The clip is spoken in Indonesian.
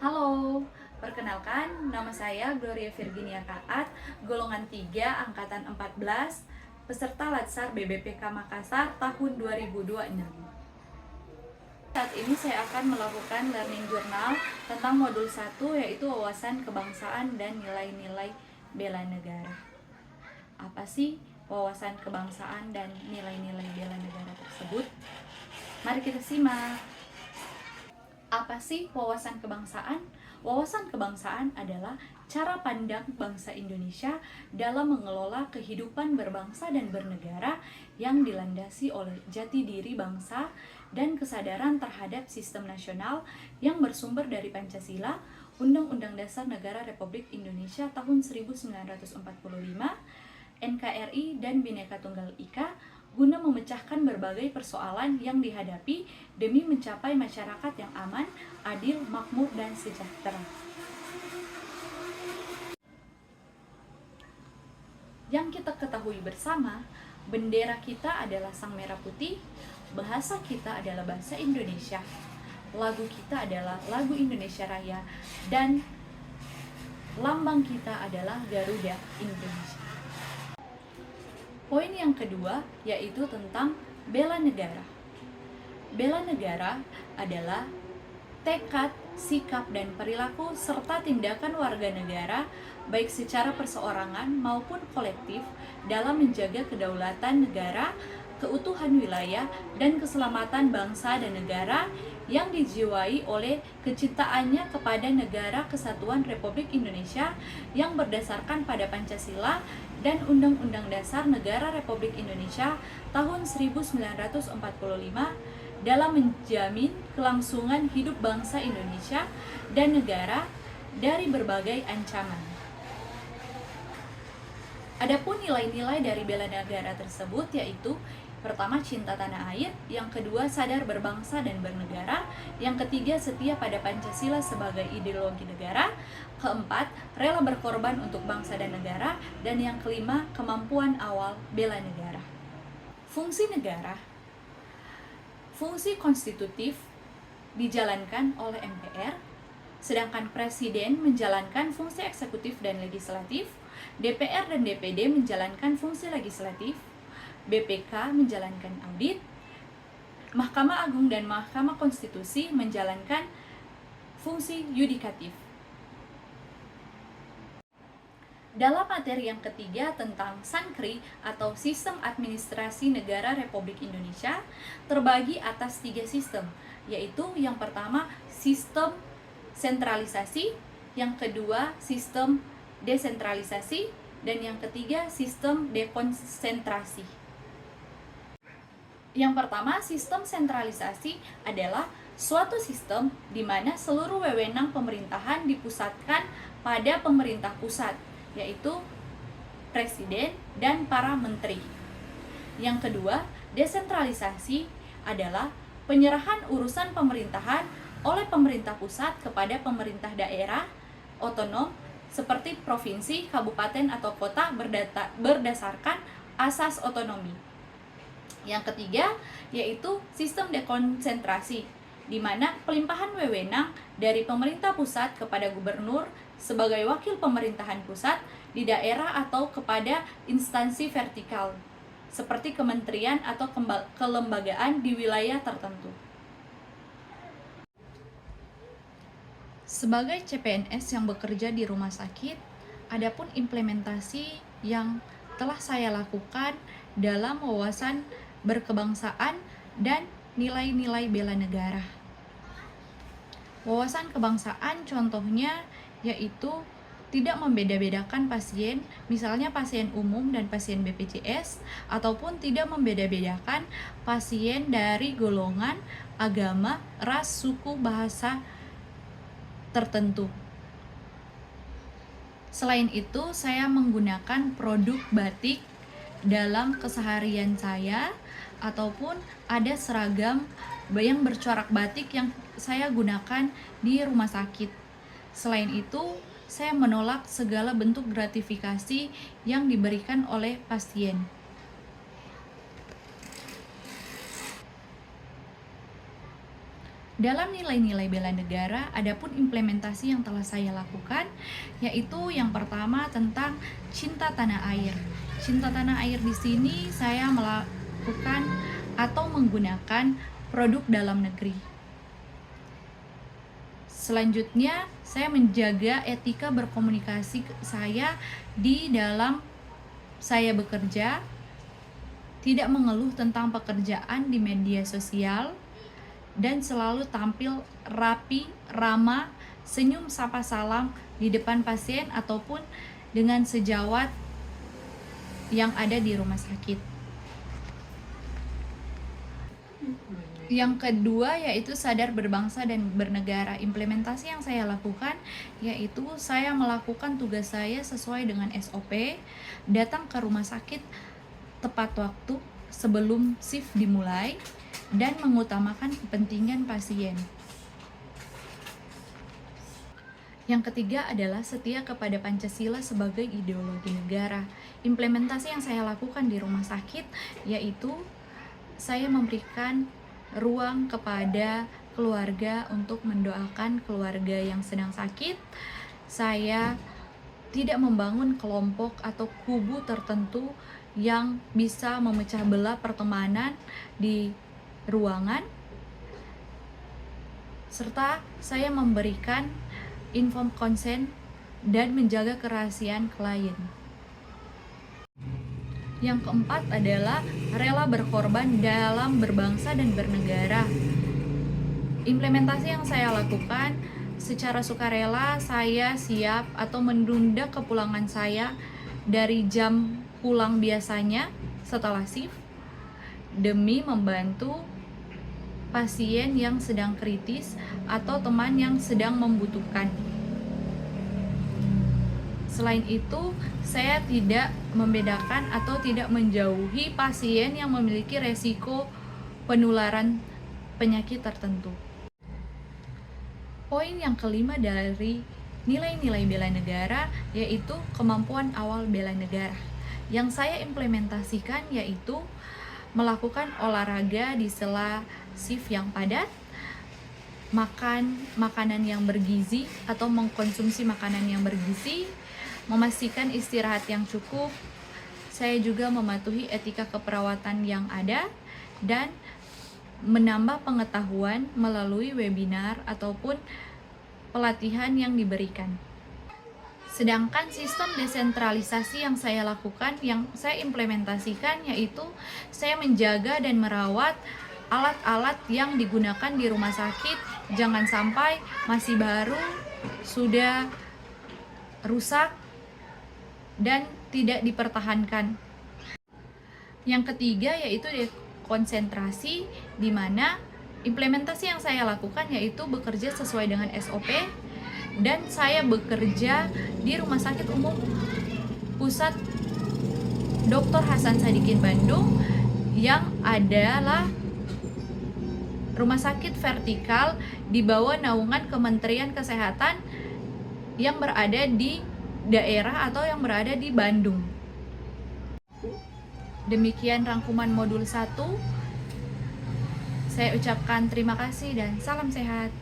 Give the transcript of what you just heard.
Halo, perkenalkan nama saya Gloria Virginia Kaat, golongan 3 angkatan 14, peserta Latsar BBPK Makassar tahun 2026. Saat ini saya akan melakukan learning journal tentang modul 1 yaitu wawasan kebangsaan dan nilai-nilai bela negara. Apa sih wawasan kebangsaan dan nilai-nilai bela negara tersebut? Mari kita simak. Apa sih wawasan kebangsaan? Wawasan kebangsaan adalah cara pandang bangsa Indonesia dalam mengelola kehidupan berbangsa dan bernegara yang dilandasi oleh jati diri bangsa dan kesadaran terhadap sistem nasional yang bersumber dari Pancasila, Undang-Undang Dasar Negara Republik Indonesia tahun 1945, NKRI, dan Bhinneka Tunggal Ika, guna memecahkan berbagai persoalan yang dihadapi demi mencapai masyarakat yang aman, adil, makmur, dan sejahtera. Yang kita ketahui bersama, bendera kita adalah sang merah putih, bahasa kita adalah bahasa Indonesia, lagu kita adalah lagu Indonesia Raya, dan lambang kita adalah Garuda Indonesia. Poin yang kedua yaitu tentang bela negara. Bela negara adalah tekad, sikap, dan perilaku serta tindakan warga negara baik secara perseorangan maupun kolektif dalam menjaga kedaulatan negara, keutuhan wilayah, dan keselamatan bangsa dan negara yang dijiwai oleh kecintaannya kepada Negara Kesatuan Republik Indonesia yang berdasarkan pada Pancasila dan Undang-Undang Dasar Negara Republik Indonesia tahun 1945 dalam menjamin kelangsungan hidup bangsa Indonesia dan negara dari berbagai ancaman. Adapun nilai-nilai dari bela negara tersebut yaitu pertama, cinta tanah air, yang kedua, sadar berbangsa dan bernegara, yang ketiga, setia pada Pancasila sebagai ideologi negara, keempat, rela berkorban untuk bangsa dan negara, dan yang kelima, kemampuan awal bela negara. Fungsi negara. Fungsi konstitutif dijalankan oleh MPR, sedangkan Presiden menjalankan fungsi eksekutif dan legislatif, DPR dan DPD menjalankan fungsi legislatif, BPK menjalankan audit, Mahkamah Agung dan Mahkamah Konstitusi menjalankan fungsi yudikatif. Dalam materi yang ketiga tentang Sankri atau Sistem Administrasi Negara Republik Indonesia, terbagi atas 3 sistem, yaitu yang pertama sistem sentralisasi, yang kedua sistem desentralisasi, dan yang ketiga sistem dekonsentrasi. Yang pertama, sistem sentralisasi adalah suatu sistem di mana seluruh wewenang pemerintahan dipusatkan pada pemerintah pusat, yaitu presiden dan para menteri. Yang kedua, desentralisasi adalah penyerahan urusan pemerintahan oleh pemerintah pusat kepada pemerintah daerah otonom seperti provinsi, kabupaten, atau kota berdasarkan asas otonomi. Yang ketiga, yaitu sistem dekonsentrasi, di mana pelimpahan wewenang dari pemerintah pusat kepada gubernur sebagai wakil pemerintahan pusat di daerah atau kepada instansi vertikal, seperti kementerian atau kelembagaan di wilayah tertentu. Sebagai CPNS yang bekerja di rumah sakit, adapun implementasi yang telah saya lakukan dalam wawasan berkebangsaan dan nilai-nilai bela negara. Wawasan kebangsaan contohnya yaitu tidak membeda-bedakan pasien, misalnya pasien umum dan pasien BPJS, ataupun tidak membeda-bedakan pasien dari golongan, agama, ras, suku, bahasa tertentu. Selain itu, saya menggunakan produk batik dalam keseharian saya, ataupun ada seragam yang bercorak batik yang saya gunakan di rumah sakit. Selain itu, saya menolak segala bentuk gratifikasi yang diberikan oleh pasien. Dalam nilai-nilai bela negara, adapun implementasi yang telah saya lakukan, yaitu yang pertama tentang cinta tanah air. Cinta tanah air di sini saya melakukan atau menggunakan produk dalam negeri. Selanjutnya, saya menjaga etika berkomunikasi saya di dalam saya bekerja, tidak mengeluh tentang pekerjaan di media sosial, dan selalu tampil rapi, ramah, senyum sapa salam di depan pasien ataupun dengan sejawat yang ada di rumah sakit. Yang kedua yaitu sadar berbangsa dan bernegara. Implementasi yang saya lakukan yaitu saya melakukan tugas saya sesuai dengan SOP, datang ke rumah sakit tepat waktu sebelum shift dimulai, dan mengutamakan kepentingan pasien. Yang ketiga adalah setia kepada Pancasila sebagai ideologi negara. Implementasi yang saya lakukan di rumah sakit yaitu saya memberikan ruang kepada keluarga untuk mendoakan keluarga yang sedang sakit. Saya tidak membangun kelompok atau kubu tertentu yang bisa memecah belah pertemanan di ruangan, serta saya memberikan informed consent dan menjaga kerahasiaan klien. Yang keempat adalah rela berkorban dalam berbangsa dan bernegara. Implementasi yang saya lakukan secara sukarela, saya siap atau menunda kepulangan saya dari jam pulang biasanya setelah shift demi membantu pasien yang sedang kritis atau teman yang sedang membutuhkan. Selain itu, saya tidak membedakan atau tidak menjauhi pasien yang memiliki resiko penularan penyakit tertentu. Poin yang kelima dari nilai-nilai bela negara yaitu kemampuan awal bela negara. Yang saya implementasikan yaitu melakukan olahraga di sela shift yang padat, makan makanan yang bergizi atau mengkonsumsi makanan yang bergizi, memastikan istirahat yang cukup. Saya juga mematuhi etika keperawatan yang ada dan menambah pengetahuan melalui webinar ataupun pelatihan yang diberikan. Sedangkan sistem desentralisasi yang saya lakukan, yang saya implementasikan yaitu saya menjaga dan merawat alat-alat yang digunakan di rumah sakit, jangan sampai masih baru, sudah rusak, dan tidak dipertahankan. Yang ketiga yaitu konsentrasi, di mana implementasi yang saya lakukan yaitu bekerja sesuai dengan SOP, dan saya bekerja di Rumah Sakit Umum Pusat Dr. Hasan Sadikin Bandung yang adalah rumah sakit vertikal di bawah naungan Kementerian Kesehatan yang berada di daerah atau yang berada di Bandung. Demikian rangkuman modul 1. Saya ucapkan terima kasih dan salam sehat.